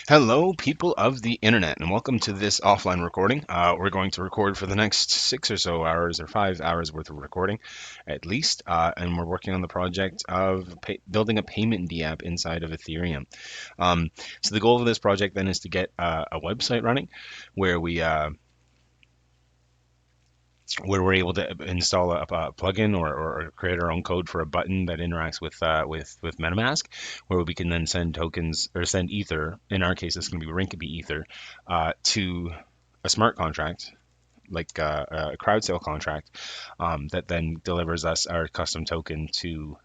Hello, people of the internet, and welcome to this offline recording. We're going to record for the next 6 or so hours, or 5 hours worth of recording at least, and we're working on the project of building a payment dApp inside of Ethereum. So the goal of this project then is to get a website running where we're able to install a plugin or create our own code for a button that interacts with MetaMask, where we can then send tokens or send Ether. In our case, it's going to be rinkeby Ether to a smart contract, like a crowd sale contract, that then delivers us our custom token to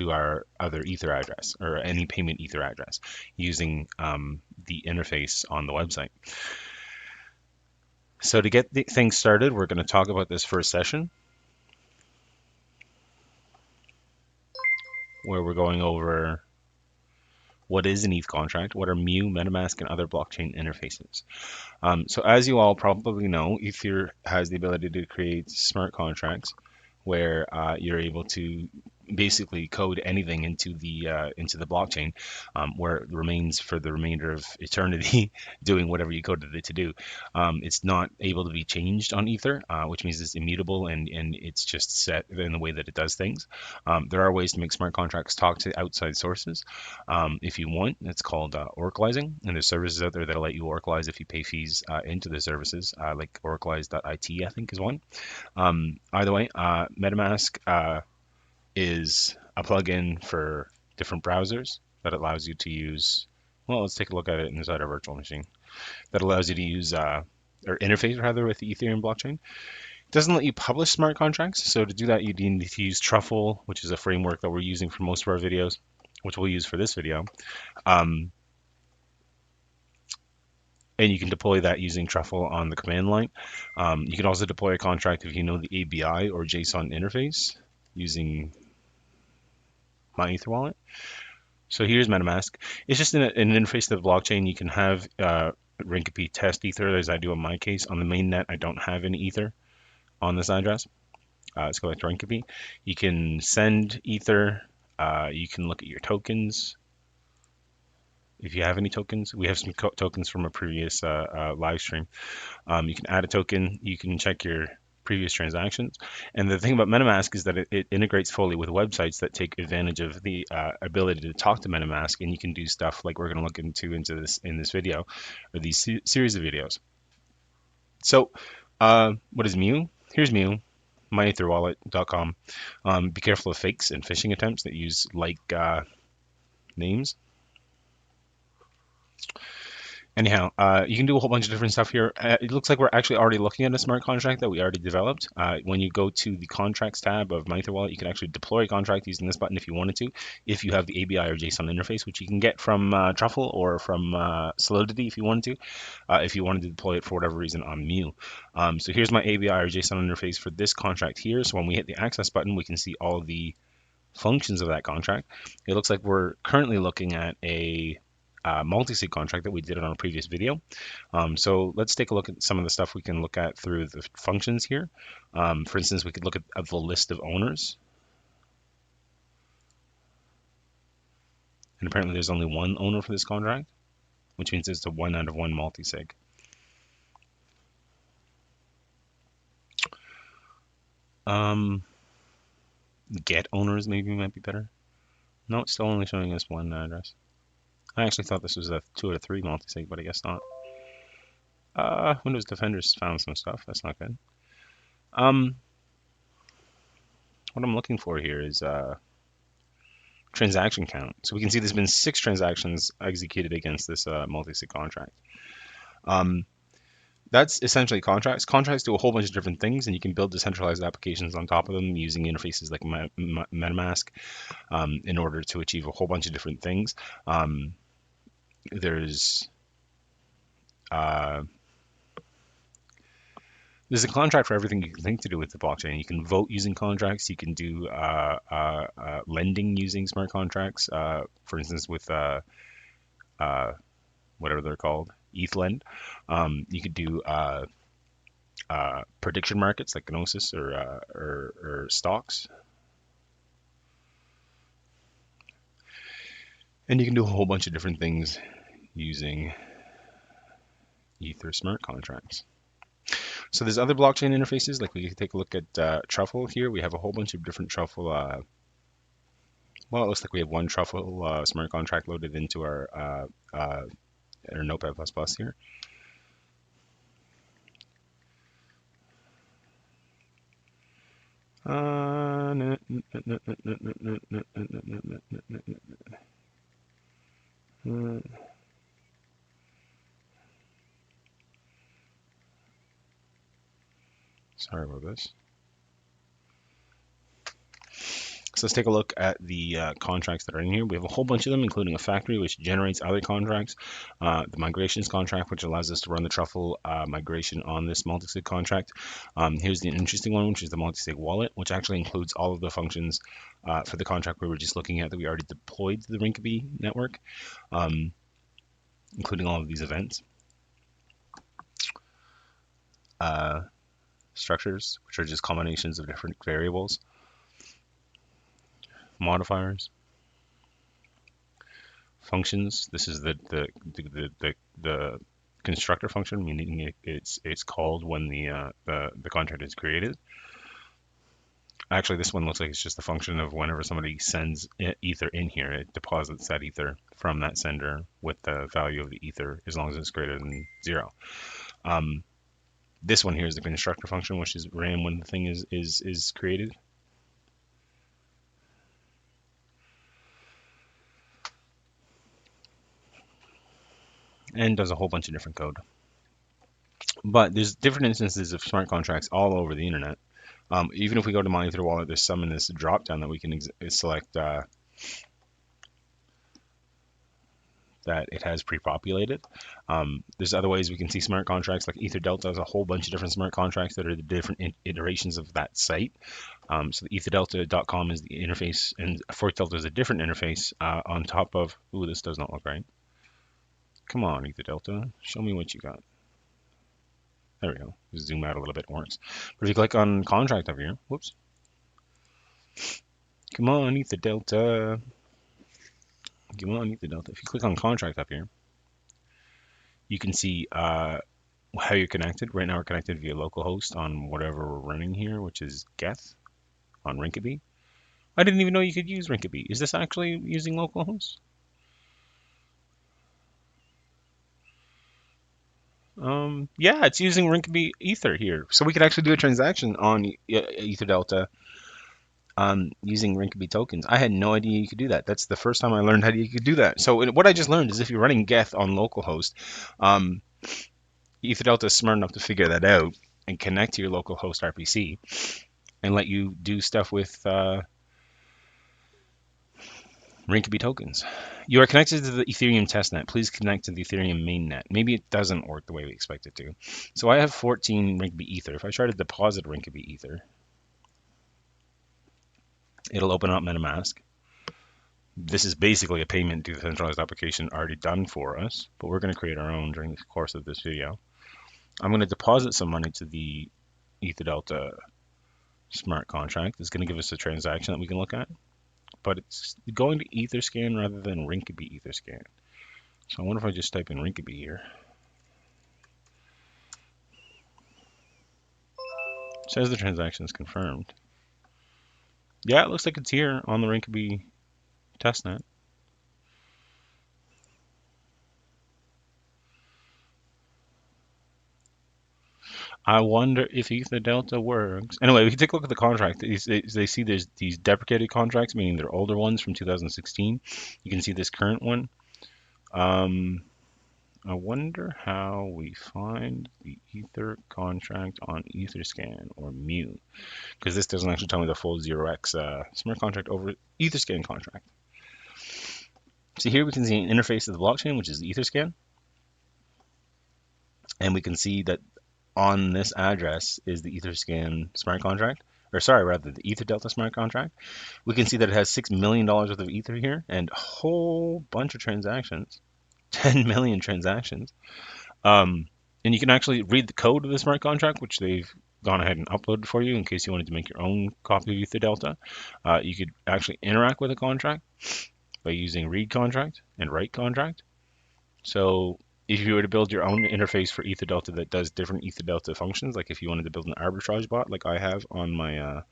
our other Ether address or any payment Ether address using the interface on the website. So to get things started, we're going to talk about this first session where we're going over what is an ETH contract, what are Mu, Metamask, and other blockchain interfaces. So as you all probably know, Ether has the ability to create smart contracts where you're able to basically code anything into the blockchain, where it remains for the remainder of eternity doing whatever you coded it to do. It's not able to be changed on Ether, which means it's immutable and it's just set in the way that it does things. There are ways to make smart contracts talk to outside sources if you want. It's called oracleizing, and there's services out there that'll let you oracleize if you pay fees into the services, like oracleize.it, I think, is one. Either way, MetaMask is a plugin for different browsers that allows you to use. Well, let's take a look at it inside our virtual machine. That allows you to use or interface rather with the Ethereum blockchain. It doesn't let you publish smart contracts, so to do that, you need to use Truffle, which is a framework that we're using for most of our videos, which we'll use for this video. Um, and you can deploy that using Truffle on the command line. You can also deploy a contract if you know the ABI or JSON interface using my Ether wallet. So here's MetaMask. It's just an interface to the blockchain. You can have rinkeby test Ether, as I do in my case. On the mainnet, I don't have any Ether on this address. Let's go back to rinkeby. You can send Ether. You can look at your tokens. If you have any tokens, we have some tokens from a previous live stream. You can add a token. You can check your previous transactions. And the thing about MetaMask is that it integrates fully with websites that take advantage of the ability to talk to MetaMask, and you can do stuff like we're going to look into this in this video, or these series of videos. So, what is Mu? Here's Mu, myetherwallet.com. Be careful of fakes and phishing attempts that use names. Anyhow, you can do a whole bunch of different stuff here. It looks like we're actually already looking at a smart contract that we already developed. When you go to the contracts tab of My Ether Wallet, you can actually deploy a contract using this button if you wanted to, if you have the ABI or JSON interface, which you can get from Truffle or from Solidity if you wanted to deploy it for whatever reason on Mu. So here's my ABI or JSON interface for this contract here. So when we hit the access button, we can see all of the functions of that contract. It looks like we're currently looking at a multi-sig contract that we did on our previous video. So let's take a look at some of the stuff we can look at through the functions here. For instance, we could look at the list of owners. And apparently there's only one owner for this contract, which means it's a 1 out of 1 multi-sig. Get owners maybe might be better. No, it's still only showing us one address. I actually thought this was a 2 out of 3 multi-sig, but I guess not. Windows Defender's found some stuff. That's not good. What I'm looking for here is transaction count. So we can see there's been 6 transactions executed against this multi-sig contract. That's essentially contracts. Contracts do a whole bunch of different things, and you can build decentralized applications on top of them using interfaces like Metamask in order to achieve a whole bunch of different things. There's a contract for everything you can think to do with the blockchain. You can vote using contracts. You can do lending using smart contracts. For instance, with whatever they're called, ETHLend. You could do prediction markets like Gnosis or stocks. And you can do a whole bunch of different things using Ether smart contracts. So there's other blockchain interfaces, like we can take a look at Truffle here. We have a whole bunch of different Truffle, well, it looks like we have one Truffle smart contract loaded into our Notepad++ here. Sorry about this. So let's take a look at the contracts that are in here. We have a whole bunch of them, including a factory, which generates other contracts. The migrations contract, which allows us to run the truffle migration on this multistage contract. Here's the interesting one, which is the Multistage Wallet, which actually includes all of the functions for the contract we were just looking at that we already deployed to the rinkeby network, including all of these events. Structures, which are just combinations of different variables. Modifiers, functions. This is the constructor function, meaning it's called when the contract is created. Actually, this one looks like it's just a function of whenever somebody sends ether in here, it deposits that ether from that sender with the value of the ether as long as it's greater than 0. This one here is the constructor function, which is ran when the thing is created. And does a whole bunch of different code. But there's different instances of smart contracts all over the internet. Even if we go to my Ether wallet, there's some in this drop down that we can select that it has pre-populated. There's other ways we can see smart contracts, like Ether Delta has a whole bunch of different smart contracts that are the different iterations of that site. So the etherdelta.com is the interface, and Fork Delta is a different interface on top of, ooh, this does not look right. Come on, Ether Delta, show me what you got. There we go. Zoom out a little bit, works. But if you click on contract up here, whoops. Come on, Ether Delta. Come on, Ether Delta. If you click on contract up here, you can see how you're connected. Right now we're connected via localhost on whatever we're running here, which is geth on rinkeby. I didn't even know you could use rinkeby. Is this actually using localhost? Yeah, it's using rinkeby ether here. So we could actually do a transaction on Ether Delta using rinkeby tokens. I had no idea you could do that. That's the first time I learned how you could do that. So what I just learned is if you're running geth on localhost, Ether Delta is smart enough to figure that out and connect to your localhost RPC and let you do stuff with rinkeby tokens. You are connected to the Ethereum testnet. Please connect to the Ethereum mainnet. Maybe it doesn't work the way we expect it to. So I have 14 rinkeby ether. If I try to deposit rinkeby ether, it'll open up Metamask. This is basically a payment decentralized application already done for us, but we're going to create our own during the course of this video. I'm going to deposit some money to the Ether Delta smart contract. It's going to give us a transaction that we can look at, but it's going to Etherscan rather than rinkeby Etherscan. So I wonder if I just type in rinkeby here. It says the transaction is confirmed. Yeah, it looks like it's here on the rinkeby testnet. I wonder if Ether Delta works. Anyway, we can take a look at the contract. They see there's these deprecated contracts, meaning they're older ones from 2016. You can see this current one. I wonder how we find the Ether contract on Etherscan or Mu, because this doesn't actually tell me the full 0x smart contract over Etherscan contract. So here we can see an interface of the blockchain, which is Etherscan. And we can see that on this address is the Etherscan smart contract, or sorry, rather the Ether Delta smart contract. We can see that it has $6 million worth of Ether here and a whole bunch of transactions, 10 million transactions. And you can actually read the code of the smart contract, which they've gone ahead and uploaded for you in case you wanted to make your own copy of Ether Delta. You could actually interact with the contract. by using read contract and write contract. So if you were to build your own interface for EtherDelta that does different EtherDelta functions, like if you wanted to build an arbitrage bot like I have on my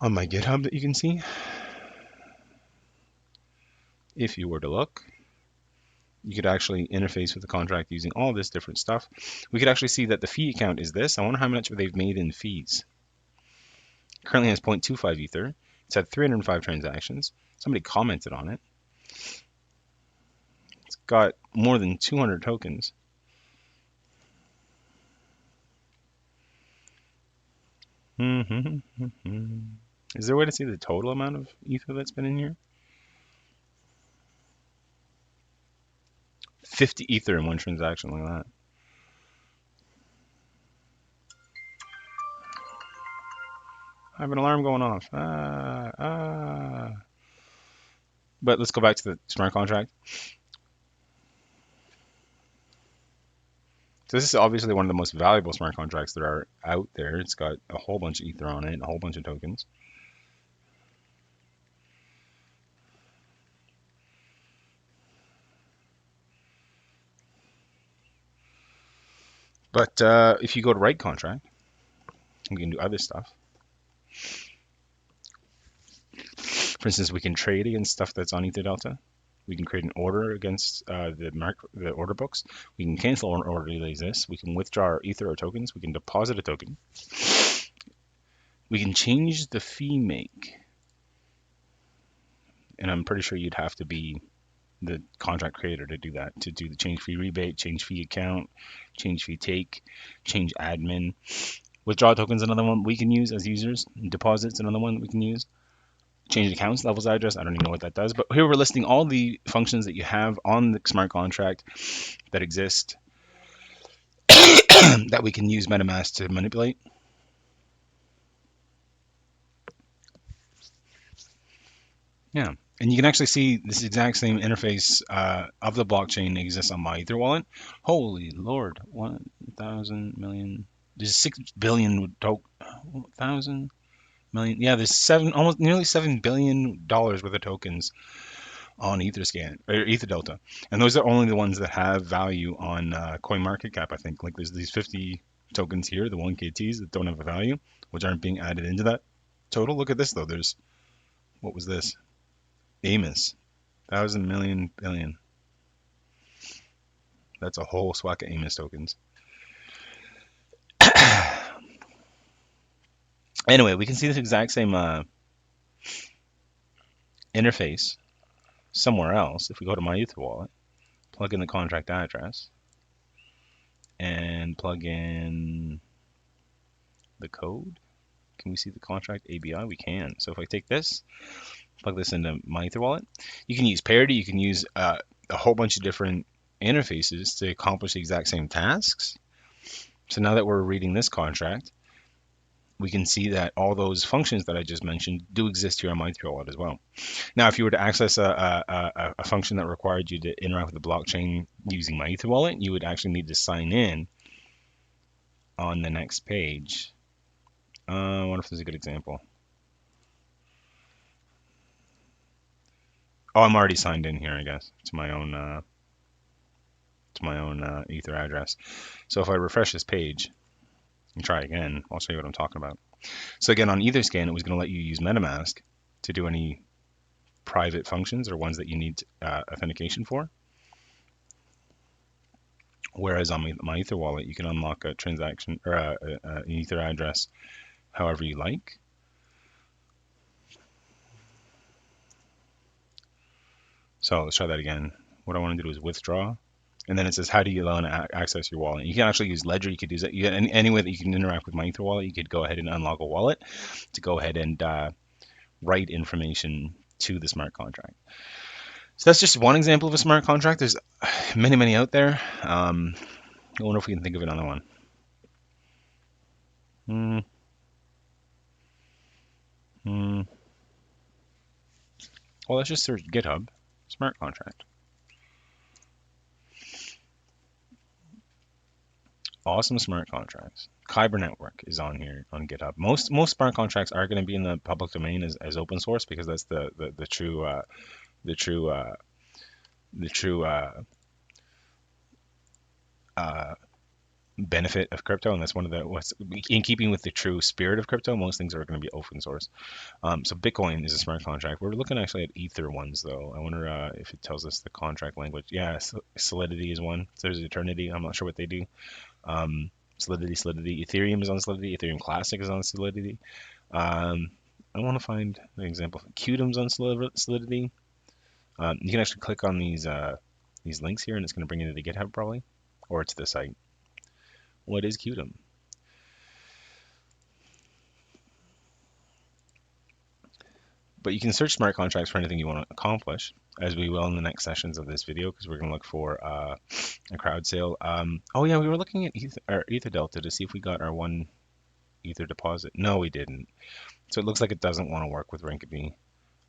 GitHub that you can see, if you were to look, you could actually interface with the contract using all this different stuff. We could actually see that the fee account is this. I wonder how much they've made in fees. Currently has 0.25 Ether. It's had 305 transactions. Somebody commented on it. It's got more than 200 tokens. Is there a way to see the total amount of Ether that's been in here? 50 Ether in one transaction, like that. I have an alarm going off. But let's go back to the smart contract. So this is obviously one of the most valuable smart contracts that are out there. It's got a whole bunch of Ether on it, a whole bunch of tokens. But if you go to write contract, we can do other stuff. For instance, we can trade against stuff that's on EtherDelta. We can create an order against the order books. We can cancel an order like this. We can withdraw our Ether or tokens. We can deposit a token. We can change the fee make. And I'm pretty sure you'd have to be the contract creator to do that, to do the change fee rebate, change fee account, change fee take, change admin. Withdraw tokens, another one we can use as users. Deposits, another one we can use. Change accounts, levels address, I don't even know what that does. But here we're listing all the functions that you have on the smart contract that exist that we can use Metamask to manipulate. Yeah, and you can actually see this exact same interface of the blockchain exists on my Ether wallet. Holy Lord, 1,000 million. There's 6 billion, 1,000 million. Yeah, there's almost nearly $7 billion worth of tokens on Etherscan or EtherDelta, and those are only the ones that have value on CoinMarketCap. I think like there's these 50 tokens here, the 1KTs that don't have a value, which aren't being added into that total. Look at this though. There's what was this? Amos, 1,000 million billion. That's a whole swag of Amos tokens. Anyway, we can see this exact same interface somewhere else. If we go to my Ether wallet, plug in the contract address, and plug in the code. Can we see the contract ABI? We can. So if I take this, plug this into my Ether wallet, you can use Parity. You can use a whole bunch of different interfaces to accomplish the exact same tasks. So now that we're reading this contract, we can see that all those functions that I just mentioned do exist here on my Ether wallet as well. Now, if you were to access a function that required you to interact with the blockchain using my Ether wallet, you would actually need to sign in on the next page. I wonder if there's a good example. Oh, I'm already signed in here, I guess, to my own Ether address. So if I refresh this page and try again, I'll show you what I'm talking about. So again, on Etherscan, it was going to let you use Metamask to do any private functions or ones that you need authentication for. Whereas on my Ether wallet, you can unlock a transaction or an Ether address however you like. So let's try that again. What I want to do is withdraw. And then it says, how do you allow to access your wallet? You can actually use Ledger. You could use it. Any way that you can interact with my Ether wallet, you could go ahead and unlock a wallet to go ahead and write information to the smart contract. So that's just one example of a smart contract. There's many, many out there. I wonder if we can think of another one. Well, let's just search GitHub, smart contract. Awesome smart contracts. Kyber network is on here on GitHub. Most smart contracts are going to be in the public domain as open source because that's the true the true the true uh, benefit of crypto, and that's one of the what's in keeping with the true spirit of crypto. Most things are going to be open source. So Bitcoin is a smart contract. We're looking actually at Ether ones though. I wonder if it tells us the contract language. Yeah, Solidity is one. So there's Eternity. I'm not sure what they do. Solidity. Ethereum is on Solidity. Ethereum Classic is on Solidity. I want to find an example. Qtum's on Solidity. You can actually click on these links here, and it's going to bring you to the GitHub probably, or to the site. What is Qtum? But you can search smart contracts for anything you want to accomplish, as we will in the next sessions of this video, because we're going to look for a crowd sale. Oh yeah, we were looking at Ether Delta to see if we got our one Ether deposit. No, we didn't. So it looks like it doesn't want to work with rinkeby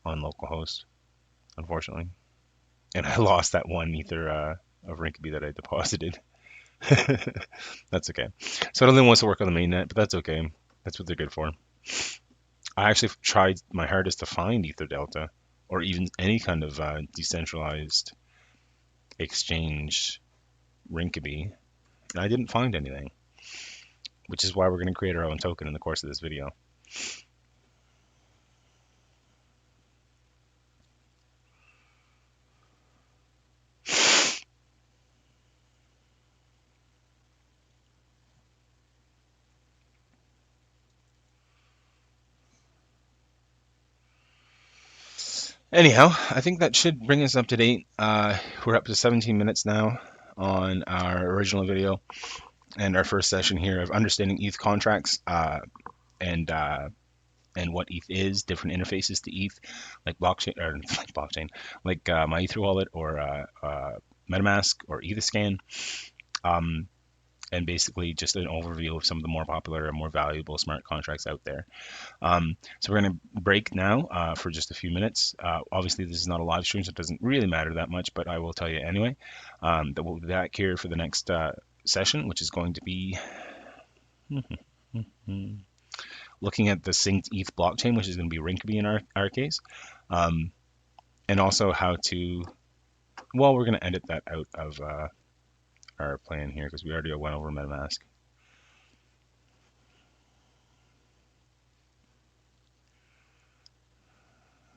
on localhost, unfortunately. And I lost that one Ether of rinkeby that I deposited. That's okay. So it only wants to work on the mainnet, but that's okay. That's what they're good for. I actually tried my hardest to find Ether Delta or even any kind of decentralized exchange rinkeby, and I didn't find anything, which is why we're going to create our own token in the course of this video. Anyhow, I think that should bring us up to date. We're up to 17 minutes now on our original video and our first session here of understanding ETH contracts and what ETH is, different interfaces to ETH, like like my Ether wallet or Metamask or Etherscan, and basically just an overview of some of the more popular and more valuable smart contracts out there. So we're going to break now for just a few minutes. Obviously, this is not a live stream, so it doesn't really matter that much, but I will tell you anyway that we'll be back here for the next session, which is going to be looking at the synced ETH blockchain, which is going to be rinkeby in our case, and also how to, well, we're going to edit that out of our plan here because we already went over Metamask.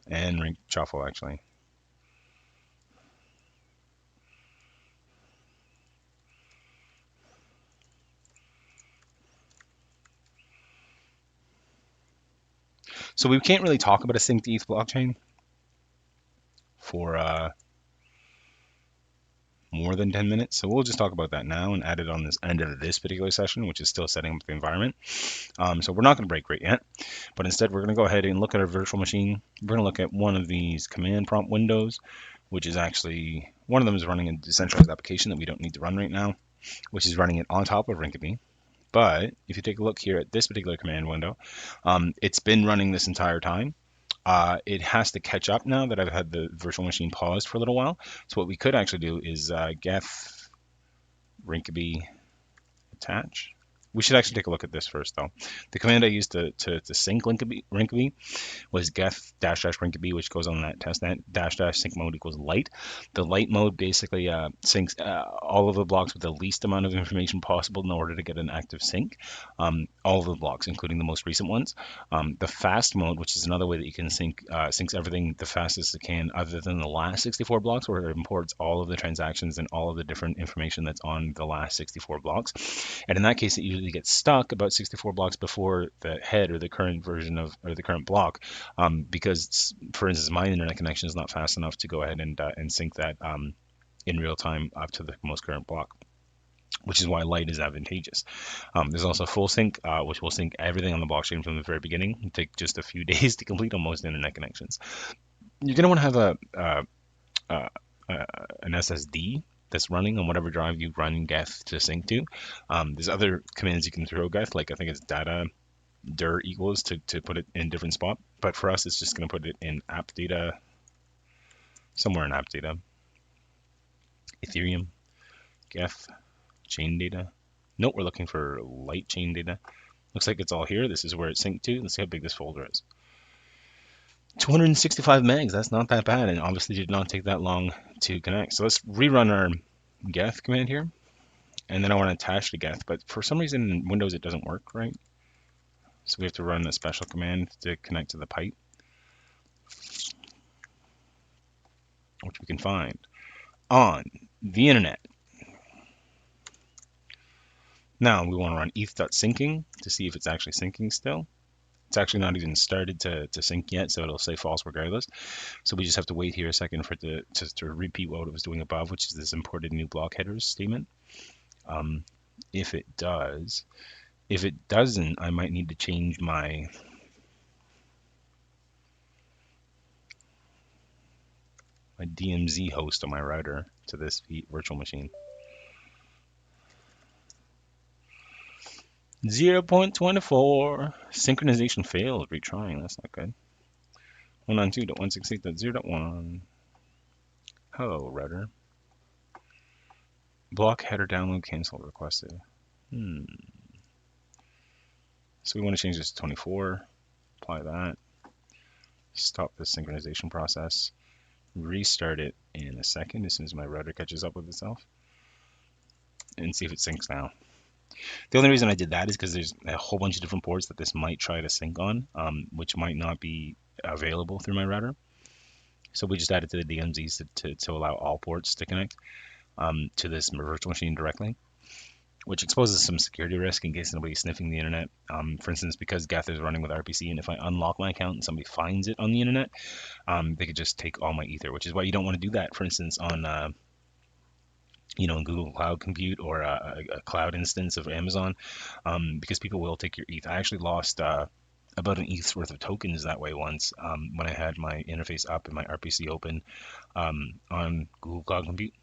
And truffle actually. So we can't really talk about a synced ETH blockchain for more than 10 minutes. So we'll just talk about that now and add it on this end of this particular session, which is still setting up the environment. So we're not going to break right yet, but instead we're going to go ahead and look at our virtual machine. We're going to look at one of these command prompt windows, which is actually, one of them is running a decentralized application that we don't need to run right now, which is running it on top of rinkeby. But if you take a look here at this particular command window, it's been running this entire time. It has to catch up now that I've had the virtual machine paused for a little while. So what we could actually do is geth rinkeby attach. We should actually take a look at this first, though. The command I used to sync rinkeby was geth --rinkeby, which goes on that test net -- sync mode equals light. The light mode basically syncs all of the blocks with the least amount of information possible in order to get an active sync. All of the blocks, including the most recent ones. The fast mode, which is another way that you can syncs everything the fastest it can, other than the last 64 blocks, where it imports all of the transactions and all of the different information that's on the last 64 blocks. And in that case, it usually gets stuck about 64 blocks before the head or the current version of, or the current block, because, for instance, my internet connection is not fast enough to go ahead and sync that in real time up to the most current block, which is why light is advantageous. There's also full sync, which will sync everything on the blockchain from the very beginning. It'll take just a few days to complete on most internet connections. You're going to want to have an SSD that's running on whatever drive you run geth to sync to. There's other commands you can throw geth, like I think it's data dir equals to put it in a different spot. But for us, it's just going to put it in app data, somewhere in app data, Ethereum, geth, chain data. Nope, we're looking for light chain data. Looks like it's all here. This is where it's synced to. Let's see how big this folder is. 265 megs. That's not that bad, and obviously did not take that long to connect. So let's rerun our geth command here, and then I want to attach the geth, but for some reason in Windows it doesn't work right. So we have to run a special command to connect to the pipe, which we can find on the internet. Now we want to run eth.syncing to see if it's actually syncing still. It's actually not even started to sync yet, so it'll say false regardless. So we just have to wait here a second for it to repeat what it was doing above, which is this imported new block headers statement. If it does, if it doesn't, I might need to change my DMZ host on my router to this virtual machine. 0.24 synchronization failed. Retrying. That's not good. 192.168.0.1. Hello, router. Block header download canceled requested. So we want to change this to 24. Apply that. Stop the synchronization process. Restart it in a second as soon as my router catches up with itself. And see if it syncs now. The only reason I did that is because there's a whole bunch of different ports that this might try to sync on, which might not be available through my router. So we just added to the DMZs to allow all ports to connect to this virtual machine directly, which exposes some security risk in case somebody's sniffing the internet. For instance, because geth is running with RPC, and if I unlock my account and somebody finds it on the internet, they could just take all my ether, which is why you don't want to do that, for instance, on in Google Cloud Compute or a cloud instance of Amazon, because people will take your ETH. I actually lost about an ETH's worth of tokens that way once when I had my interface up and my RPC open on Google Cloud Compute.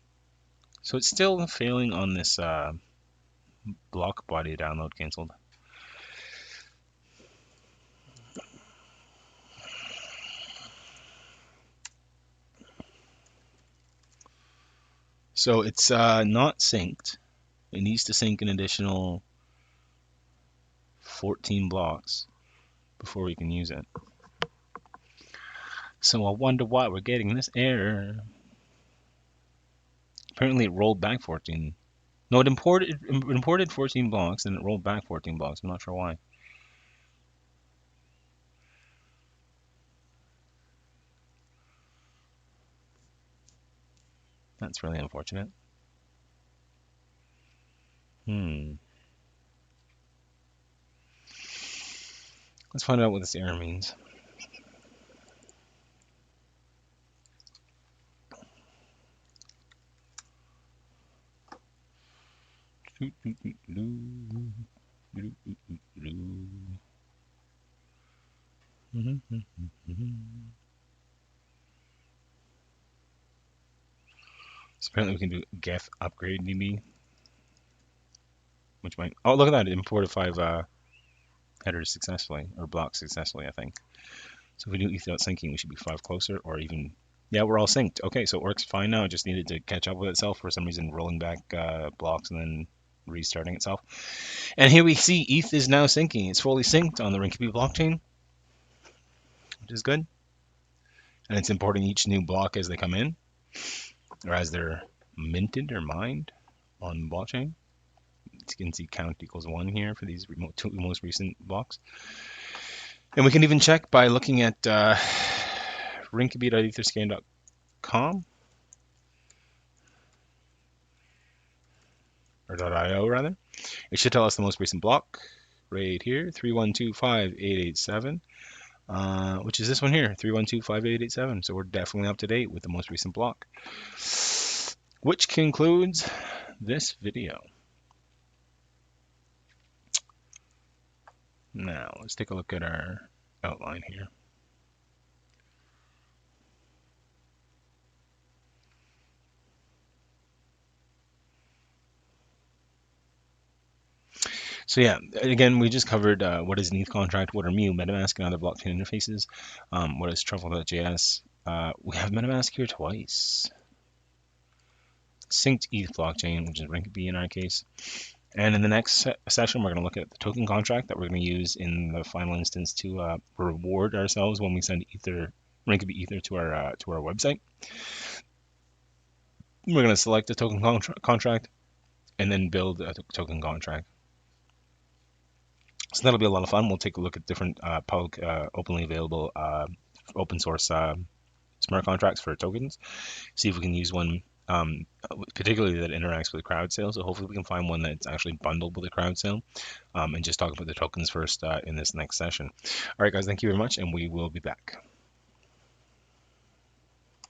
So it's still failing on this block body download canceled. So it's not synced. It needs to sync an additional 14 blocks before we can use it. So I wonder why we're getting this error. Apparently it rolled back 14. No, it imported 14 blocks and it rolled back 14 blocks. I'm not sure why. That's really unfortunate. Let's find out what this error means. So apparently we can do geth upgrade db, which might, oh look at that, it imported 5 headers successfully, or blocks successfully, I think. So if we do eth.syncing, we should be 5 closer, or even, yeah, we're all synced. Okay, so it works fine now. It just needed to catch up with itself for some reason, rolling back blocks and then restarting itself. And here we see ETH is now syncing. It's fully synced on the rinkeby blockchain, which is good. And it's importing each new block as they come in, or as they're minted or mined on the blockchain. You can see count equals 1 here for these two most recent blocks. And we can even check by looking at rinkeby.etherscan.com or .io rather. It should tell us the most recent block right here, 3125887, which is this one here, 3125887. So we're definitely up to date with the most recent block, which concludes this video. Now let's take a look at our outline here. So yeah, again, we just covered what is an ETH contract, what are Mu, Metamask, and other blockchain interfaces, what is truffle.js. We have Metamask here twice. Synced ETH blockchain, which is rinkeby in our case. And in the next session, we're going to look at the token contract that we're going to use in the final instance to reward ourselves when we send rinkeby ether to our website. We're going to select a token contract and then build a token contract. So that'll be a lot of fun. We'll take a look at different public, openly available, open source smart contracts for tokens. See if we can use one, particularly that interacts with crowd sale. So hopefully we can find one that's actually bundled with a crowd sale, and just talk about the tokens first in this next session. All right, guys, thank you very much, and we will be back.